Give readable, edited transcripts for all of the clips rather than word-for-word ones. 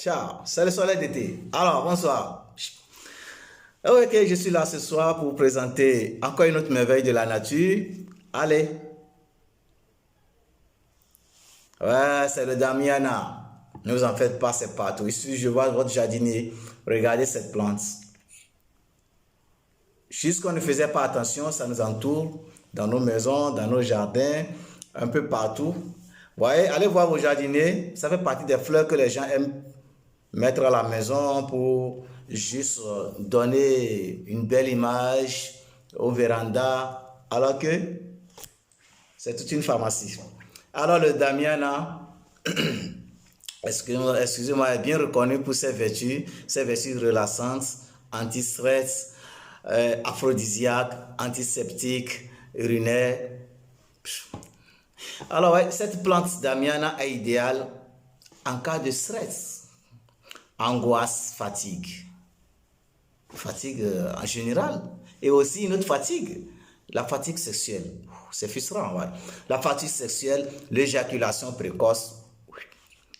Ciao, c'est le soleil d'été. Alors, bonsoir. Ok, je suis là ce soir pour vous présenter encore une autre merveille de la nature. Allez. Ouais, c'est le Damiana. Ne vous en faites pas, c'est partout. Ici, je vois votre jardinier. Regardez cette plante. Jusqu'on ne faisait pas attention, ça nous entoure dans nos maisons, dans nos jardins, un peu partout. Vous voyez, allez voir vos jardiniers. Ça fait partie des fleurs que les gens aiment mettre à la maison pour juste donner une belle image au véranda, alors que c'est toute une pharmacie. Alors le Damiana, excusez-moi, est bien reconnu pour ses vertus relaxantes, anti-stress, aphrodisiaques, antiseptiques, urinaires. Alors ouais, cette plante Damiana est idéale en cas de stress, angoisse, fatigue. Fatigue en général. Et aussi une autre fatigue, la fatigue sexuelle. C'est frustrant, ouais. La fatigue sexuelle, l'éjaculation précoce.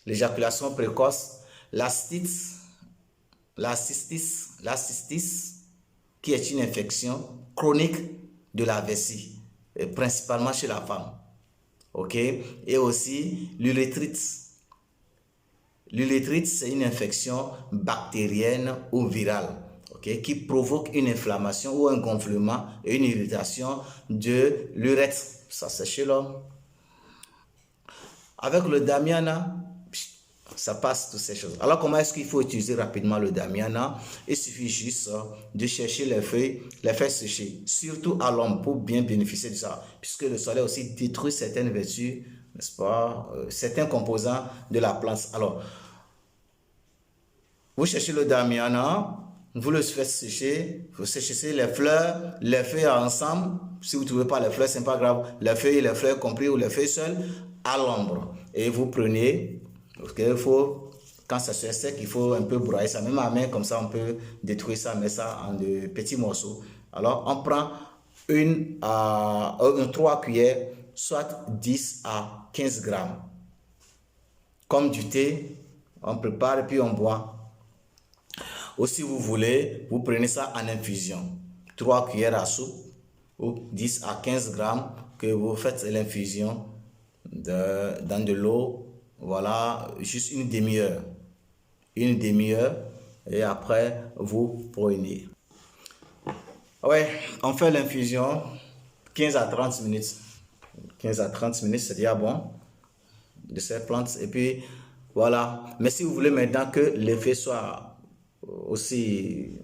L'éjaculation précoce, la cystis, qui est une infection chronique de la vessie, principalement chez la femme. Ok? Et aussi l'urétrite. L'urétrite, c'est une infection bactérienne ou virale, okay, qui provoque une inflammation ou un gonflement et une irritation de l'urètre. Ça, c'est chez l'homme. Avec le Damiana, ça passe toutes ces choses. Alors, comment est-ce qu'il faut utiliser rapidement le Damiana? Il suffit juste de chercher les feuilles séchées, surtout à l'ombre, pour bien bénéficier de ça, puisque le soleil aussi détruit certaines vertus, n'est-ce pas, certains composants de la plante. Alors, vous cherchez le Damiana, vous le faites sécher, vous séchez les fleurs, les feuilles ensemble. Si vous ne trouvez pas les fleurs, ce n'est pas grave. Les feuilles et les fleurs compris ou les feuilles seules à l'ombre. Et vous prenez, parce qu'il faut, quand ça se sec, il faut un peu broyer ça. Même à main, comme ça, on peut détruire ça, mettre ça en de petits morceaux. Alors, on prend 3 cuillères, soit 10 à 15 grammes. Comme du thé, on prépare et puis on boit. Ou si vous voulez, vous prenez ça en infusion. 3 cuillères à soupe ou 10 à 15 grammes que vous faites l'infusion dans de l'eau. Voilà, juste une demi-heure. Une demi-heure et après vous prenez. Ouais, on fait l'infusion 15 à 30 minutes. 15 à 30 minutes, c'est déjà bon de ces plantes. Et puis voilà. Mais si vous voulez maintenant que l'effet soit aussi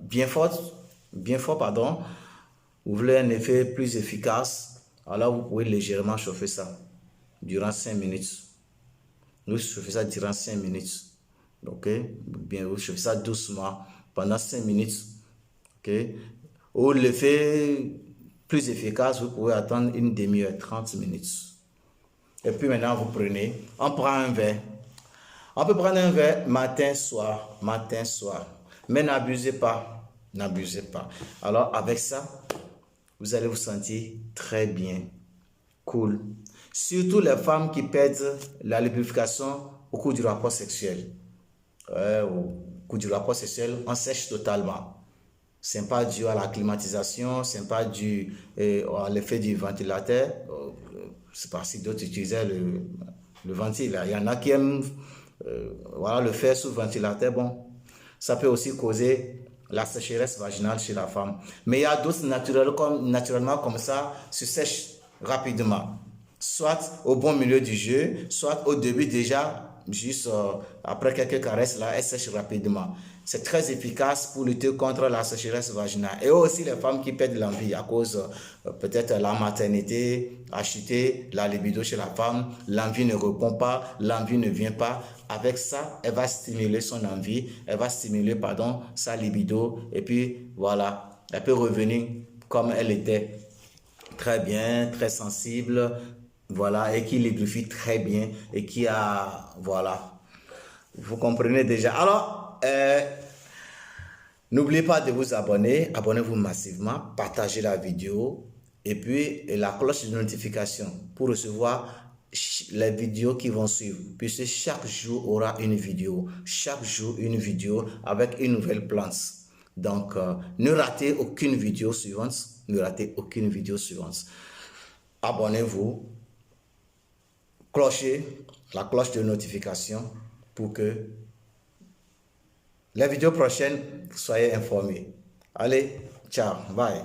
bien fort, pardon, vous voulez un effet plus efficace, alors vous pouvez légèrement chauffer ça durant 5 minutes. Vous chauffez ça durant 5 minutes. Ok, bien, vous chauffez ça doucement pendant 5 minutes. Ok, ou l'effet plus efficace, vous pouvez attendre une demi-heure, 30 minutes. Et puis maintenant, vous prenez, on prend un verre. On peut prendre un verre matin, soir. Mais n'abusez pas. N'abusez pas. Alors, avec ça, vous allez vous sentir très bien. Cool. Surtout les femmes qui perdent la lubrification au cours du rapport sexuel. Au cours du rapport sexuel, on sèche totalement. Ce n'est pas dû à la climatisation, ce n'est pas dû à l'effet du ventilateur. C'est parce que d'autres utilisaient le ventile. Il y en a qui aiment voilà, le faire sous ventilateur, bon, ça peut aussi causer la sécheresse vaginale chez la femme. Mais il y a d'autres naturellement comme ça se sèchent rapidement. Soit au bon milieu du jeu, soit au début déjà, juste après quelques caresses là, elles sèchent rapidement. C'est très efficace pour lutter contre la sécheresse vaginale. Et aussi les femmes qui perdent l'envie à cause peut-être la maternité a chuté, la libido chez la femme, l'envie ne répond pas, l'envie ne vient pas. Avec ça, elle va stimuler son envie, elle va stimuler, pardon, sa libido. Et puis voilà, elle peut revenir comme elle était. Très bien, très sensible, voilà, et qui lubrifie très bien et qui a, voilà, vous comprenez déjà. Alors, n'oubliez pas de vous abonner, abonnez-vous massivement, partagez la vidéo et puis la cloche de notification pour recevoir les vidéos qui vont suivre, puisque chaque jour aura une vidéo. Chaque jour, une vidéo avec une nouvelle plante. Donc, ne ratez aucune vidéo suivante. Ne ratez aucune vidéo suivante. Abonnez-vous. Clochez la cloche de notification pour que les vidéos prochaines, soyez informés. Allez, ciao, bye.